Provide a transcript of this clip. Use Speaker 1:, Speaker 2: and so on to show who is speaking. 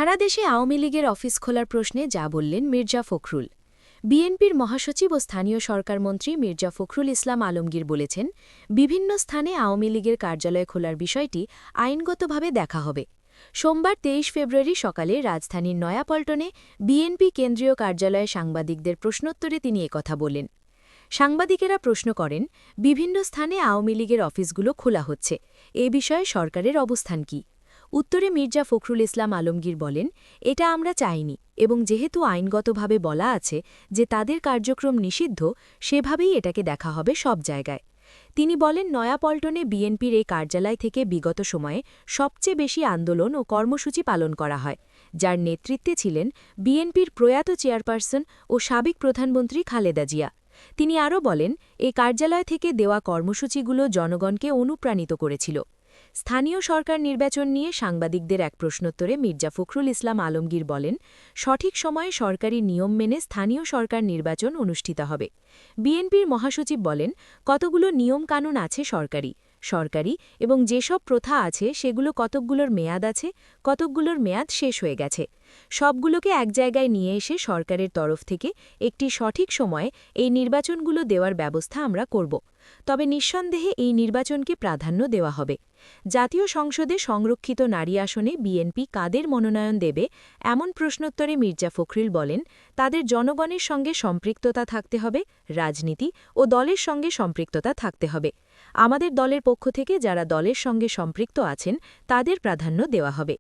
Speaker 1: সারা দেশে আওয়ামী লীগের অফিস খোলার প্রশ্নে যা বললেন মির্জা ফখরুল। বিএনপির মহাসচিব ও স্থানীয় সরকারমন্ত্রী মির্জা ফখরুল ইসলাম আলমগীর বলেছেন, বিভিন্ন স্থানে আওয়ামী লীগের কার্যালয় খোলার বিষয়টি আইনগতভাবে দেখা হবে। সোমবার ২৩ ফেব্রুয়ারি সকালে রাজধানীর নয়াপল্টনে বিএনপি কেন্দ্রীয় কার্যালয়ে সাংবাদিকদের প্রশ্নোত্তরে তিনি একথা বলেন। সাংবাদিকেরা প্রশ্ন করেন, বিভিন্ন স্থানে আওয়ামী লীগের অফিসগুলো খোলা হচ্ছে, এ বিষয়ে সরকারের অবস্থান কি? উত্তরে মির্জা ফখরুল ইসলাম আলমগীর বলেন, এটা আমরা চাইনি এবং যেহেতু আইনগতভাবে বলা আছে যে তাদের কার্যক্রম নিষিদ্ধ, সেভাবেই এটাকে দেখা হবে সব জায়গায়। তিনি বলেন, নয়াপল্টনে বিএনপির এই কার্যালয় থেকে বিগত সময়ে সবচেয়ে বেশি আন্দোলন ও কর্মসূচি পালন করা হয়, যার নেতৃত্বে ছিলেন বিএনপির প্রয়াত চেয়ারপারসন ও সাবেক প্রধানমন্ত্রী খালেদা জিয়া। তিনি আরও বলেন, এই কার্যালয় থেকে দেওয়া কর্মসূচিগুলো জনগণকে অনুপ্রাণিত করেছিল। স্থানীয় সরকার নির্বাচন নিয়ে সাংবাদিকদের এক প্রশ্নোত্তরে মির্জা ফখরুল ইসলাম আলমগীর বলেন, সঠিক সময়ে সরকারি নিয়ম মেনে স্থানীয় সরকার নির্বাচন অনুষ্ঠিত হবে। বিএনপির মহাসচিব বলেন, কতগুলো নিয়ম-কানুন আছে সরকারি এবং যেসব প্রথা আছে সেগুলো কতকগুলোর মেয়াদ আছে, কতকগুলোর মেয়াদ শেষ হয়ে গেছে। সবগুলোকে এক জায়গায় নিয়ে এসে সরকারের তরফ থেকে একটি সঠিক সময়ে এই নির্বাচনগুলো দেওয়ার ব্যবস্থা আমরা করব। তবে নিঃসন্দেহে এই নির্বাচনকে প্রাধান্য দেওয়া হবে। জাতীয় সংসদে সংরক্ষিত নারী আসনে বিএনপি কাদের মনোনয়ন দেবে, এমন প্রশ্নোত্তরে মির্জা ফখরুল বলেন, তাদের জনগণের সঙ্গে সম্পৃক্ততা থাকতে হবে, রাজনীতি ও দলের সঙ্গে সম্পৃক্ততা থাকতে হবে। আমাদের দলের পক্ষ থেকে যারা দলের সঙ্গে সম্পৃক্ত আছেন তাদের প্রাধান্য দেওয়া হবে।